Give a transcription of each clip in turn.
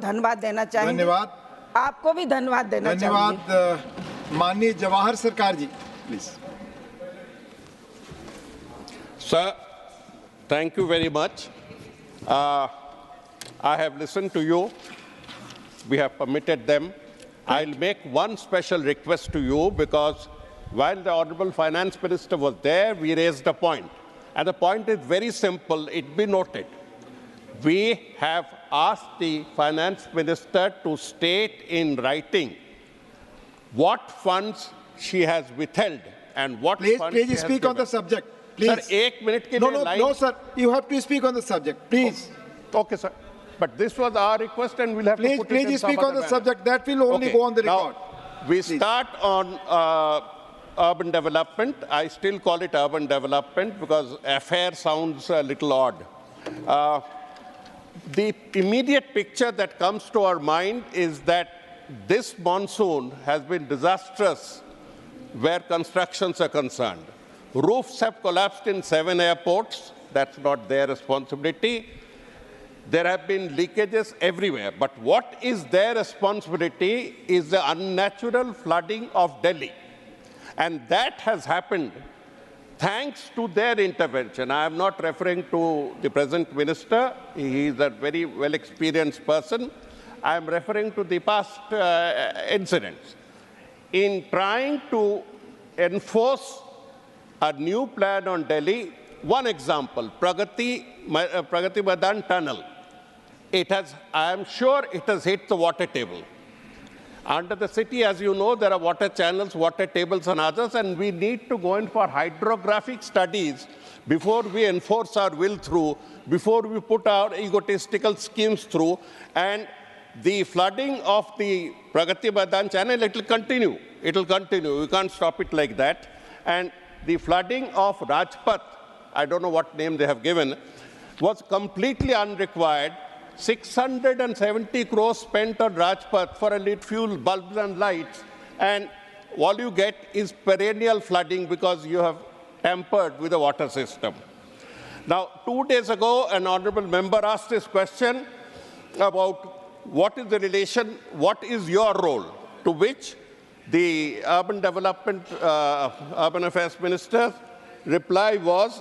धन्यवाद देना चाहेंगे। धन्यवाद। आपको भी धन्यवाद देना चाहेंगे। धन्यवाद। माननीय जवाहर सरकार जी, please. Sir, thank you very much. I have listened to you. We have permitted them. I'll make one special request to you, because while the Honorable Finance Minister was there, we raised a point. And the point is very simple. It be noted. We have asked the Finance Minister to state in writing what funds she has withheld and what funds she has Please speak on the subject. Please. Sir, 1 minute ke liye line. No, sir. You have to speak on the subject. Please. Okay, sir. But this was our request, and we'll have to put it in Please speak on the manner. subject. That will only go on the record. Now, we start on urban development. I still call it urban development because affair sounds a little odd. The immediate picture that comes to our mind is that this monsoon has been disastrous where constructions are concerned. Roofs have collapsed in 7 airports. That's not their responsibility. There have been leakages everywhere. But what is their responsibility is the unnatural flooding of Delhi. And that has happened thanks to their intervention. I am not referring to the present minister. He is a very well-experienced person. I am referring to the past incidents. In trying to enforce a new plan on Delhi, one example, Pragati Madan Tunnel. I am sure it has hit the water table. Under the city, as you know, there are water channels, water tables and others, and we need to go in for hydrographic studies before we enforce our will through, before we put our egotistical schemes through. And the flooding of the Pragati Madan channel, it will continue. It will continue. We can't stop it like that. And the flooding of Rajpath, I don't know what name they have given, was completely unrequired. 670 crores spent on Rajpath for a lit fuel, bulbs and lights, and all you get is perennial flooding because you have tampered with the water system. Now, 2 days ago, an honorable member asked this question about what is the relation, what is your role, to which the urban development, urban affairs minister's reply was,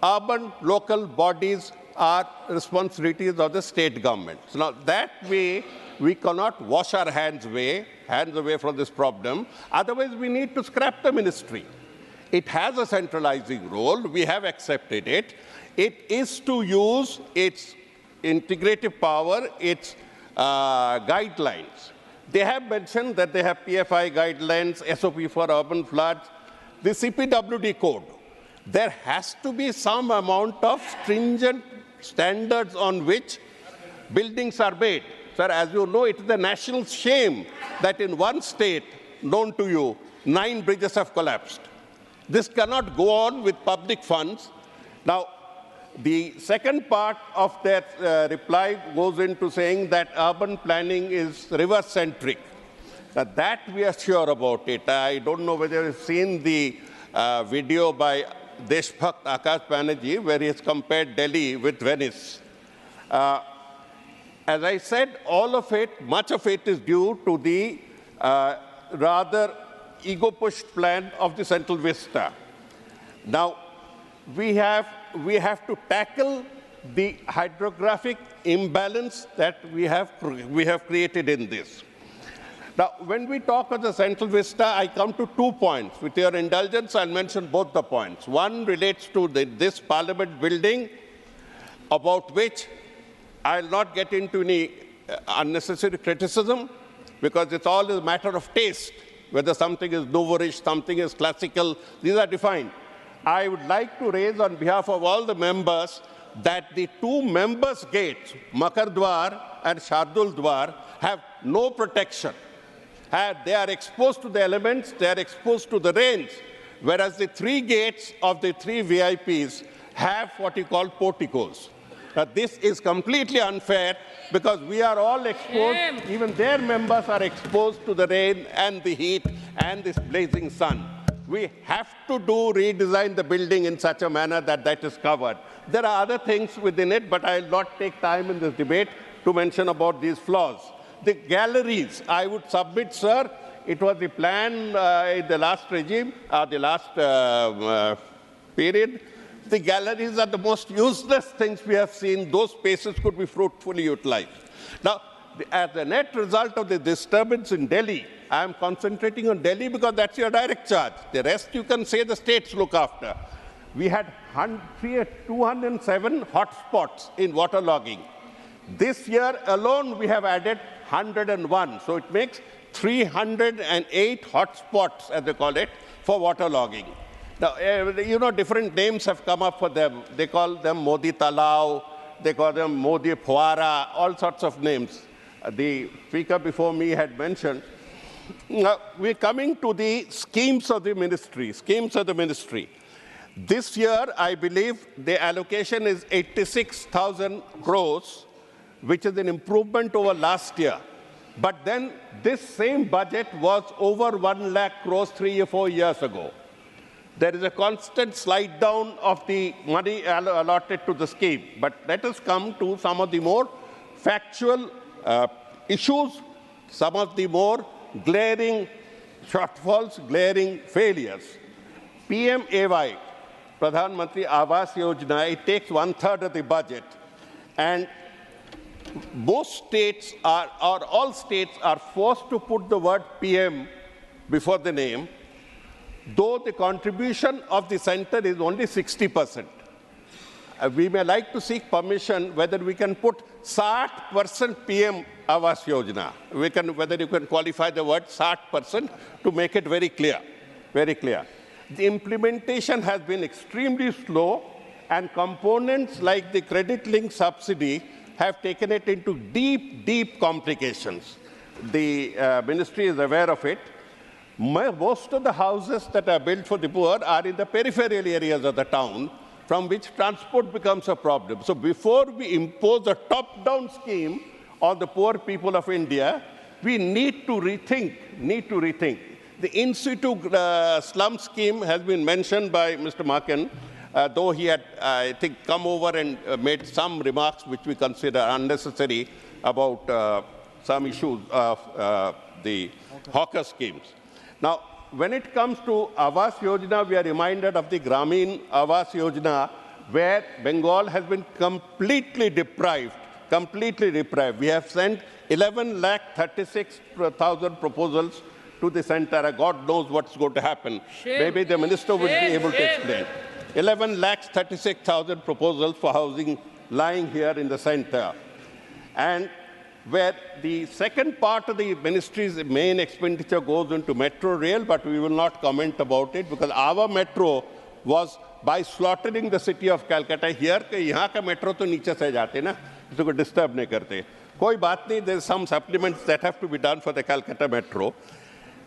urban local bodies are responsibilities of the state government. So now that way, we cannot wash our hands away from this problem. Otherwise, we need to scrap the ministry. It has a centralizing role. We have accepted it. It is to use its integrative power, its guidelines. They have mentioned that they have PFI guidelines, SOP for urban floods, the CPWD code. There has to be some amount of stringent standards on which buildings are made. Sir, as you know, it is a national shame that in one state, known to you, 9 bridges have collapsed. This cannot go on with public funds. Now, the second part of their reply goes into saying that urban planning is river-centric. That we are sure about it. I don't know whether you've seen the video by Deshbhakt Akash Banerjee, where he has compared Delhi with Venice. As I said, all of it, much of it is due to the rather ego-pushed plan of the Central Vista. Now, we have to tackle the hydrographic imbalance that we have created in this. Now, when we talk of the Central Vista, I come to 2 points. With your indulgence, I'll mention both the points. One relates to this Parliament building, about which I'll not get into any unnecessary criticism, because it's all a matter of taste, whether something is Nouverish, something is classical. These are defined. I would like to raise on behalf of all the members that the 2 members' gates, Makar Dwar and Shardul Dwar, have no protection. They are exposed to the elements, they are exposed to the rains, whereas the 3 gates of the 3 VIPs have what you call porticos. Now, this is completely unfair because we are all exposed, even their members are exposed to the rain and the heat and this blazing sun. We have to redesign the building in such a manner that that is covered. There are other things within it, but I will not take time in this debate. to mention about these flaws. The galleries, I would submit, sir, it was the plan in the last regime, the last period. The galleries are the most useless things we have seen. Those spaces could be fruitfully utilized. Now, as a net result of the disturbance in Delhi, I am concentrating on Delhi because that's your direct charge. The rest you can say the states look after. We had 207 hotspots in waterlogging. This year alone, we have added 101. So it makes 308 hotspots, as they call it, for waterlogging. Now, you know, different names have come up for them. They call them Modi Talao, they call them Modi Phwara, all sorts of names. The speaker before me had mentioned. Now, we're coming to the schemes of the ministry. This year, I believe the allocation is 86,000 crores, which is an improvement over last year. But then this same budget was over 1 lakh crores 3 or 4 years ago. There is a constant slide down of the money allotted to the scheme. But let us come to some of the more factual issues, some of the more glaring shortfalls, glaring failures. PMAY, Pradhan Mantri Awas Yojana, it takes 1/3 of the budget. And most states are, or all states are forced to put the word PM before the name, though the contribution of the center is only 60%. We may like to seek permission whether we can put 60% PM Awas Yojana. Whether you can qualify the word 60% to make it very clear, very clear. The implementation has been extremely slow, and components like the credit-linked subsidy have taken it into deep, deep complications. The ministry is aware of it. Most of the houses that are built for the poor are in the peripheral areas of the town, from which transport becomes a problem. So before we impose a top-down scheme on the poor people of India, we need to rethink. The in-situ slum scheme has been mentioned by Mr. Makan, though he had, I think, come over and made some remarks which we consider unnecessary about some issues of the hawker schemes. Now, when it comes to Awas Yojana, we are reminded of the Gramin Awas Yojana, where Bengal has been completely deprived. We have sent 11,36,000 proposals to the center. God knows what's going to happen. Maybe the minister would be able to explain. 11,36,000 proposals for housing lying here in the center. And where the second part of the ministry's main expenditure goes into metro rail, but we will not comment about it because our metro was by slaughtering the city of Calcutta. Here, यहाँ का metro तो नीचे से जाते ना, इसको disturb नहीं करते. कोई बात नहीं. There are some supplements that have to be done for the Calcutta metro.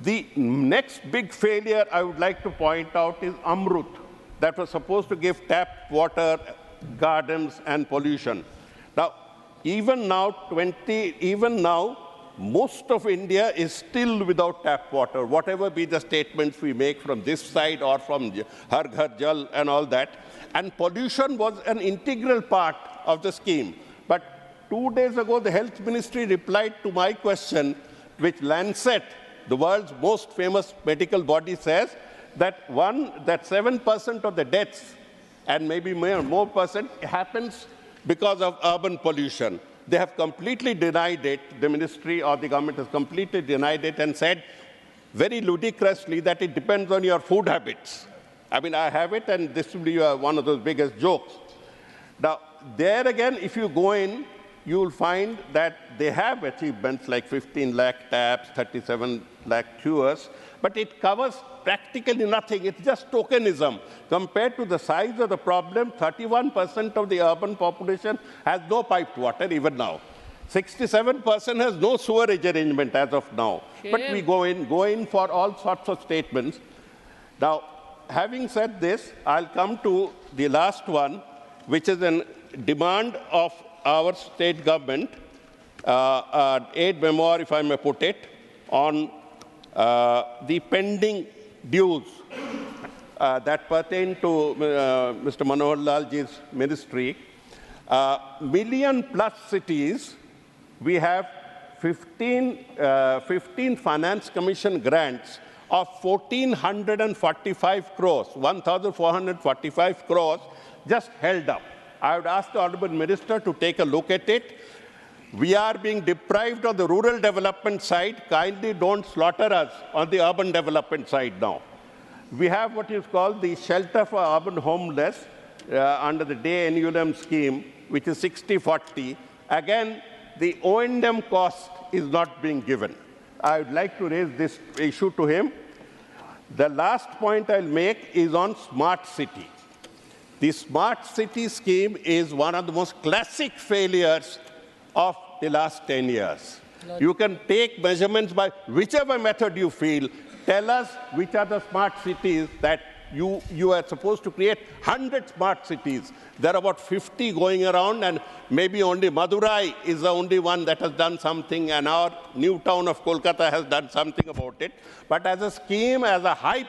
The next big failure I would like to point out is Amrut, that was supposed to give tap water, gardens, and pollution. Now, even now, most of India is still without tap water, whatever be the statements we make from this side or from Har Ghar Jal and all that. And pollution was an integral part of the scheme. But 2 days ago, the Health Ministry replied to my question, which Lancet, the world's most famous medical body, says that 7% of the deaths, and maybe more percent, happens because of urban pollution. They have completely denied it. The ministry or the government has completely denied it and said very ludicrously that it depends on your food habits. I mean, I have it, and this will be one of those biggest jokes. Now, there again, if you go in, you will find that they have achievements like 15 lakh taps, 37 lakh cures, but it covers practically nothing. It's just tokenism. Compared to the size of the problem, 31% of the urban population has no piped water even now. 67% has no sewerage arrangement as of now. But we go in for all sorts of statements. Now, having said this, I'll come to the last one, which is a demand of our state government, aid memoir, if I may put it, on the pending dues that pertain to Mr. Manohar Lalji's ministry. Million-plus cities we have 15 Finance Commission grants of 1,445 crores, 1,445 crores just held up. I would ask the Honorable Minister to take a look at it. We are being deprived of the rural development side. Kindly don't slaughter us on the urban development side now. We have what is called the Shelter for Urban Homeless under the Day Annual scheme, which is 60/40. Again, the O&M cost is not being given. I would like to raise this issue to him. The last point I'll make is on smart city. The smart city scheme is one of the most classic failures of the last 10 years. You can take measurements by whichever method you feel. Tell us which are the smart cities that you are supposed to create 100 smart cities. There are about 50 going around, and maybe only Madurai is the only one that has done something, and our new town of Kolkata has done something about it. But as a scheme, as a hype,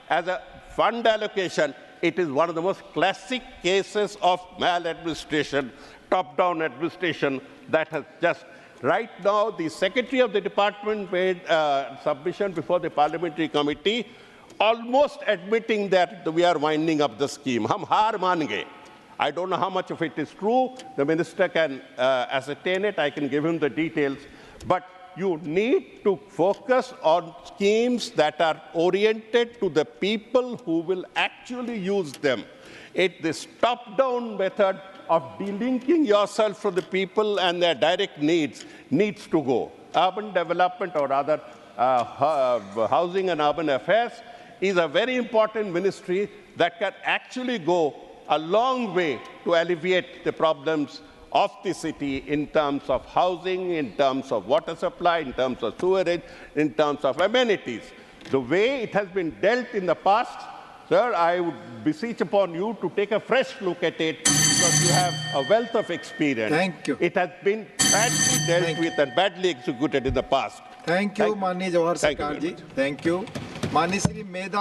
as a fund allocation, it is one of the most classic cases of maladministration, top-down administration that has just... Right now, the Secretary of the Department made a submission before the Parliamentary Committee, almost admitting that we are winding up the scheme. Hum haar maan gaye. I don't know how much of it is true. The Minister can ascertain it. I can give him the details. But you need to focus on schemes that are oriented to the people who will actually use them. This top-down method of delinking yourself from the people and their direct needs to go. Urban development, or rather housing and urban affairs, is a very important ministry that can actually go a long way to alleviate the problems of the city in terms of housing, in terms of water supply, in terms of sewerage, in terms of amenities. The way it has been dealt in the past, sir, I would beseech upon you to take a fresh look at it, because you have a wealth of experience. Thank you. It has been badly dealt with and badly executed in the past. Thank you, Mani Jawhar Thank you Sircar very ji. Thank you. Mani Sri Meda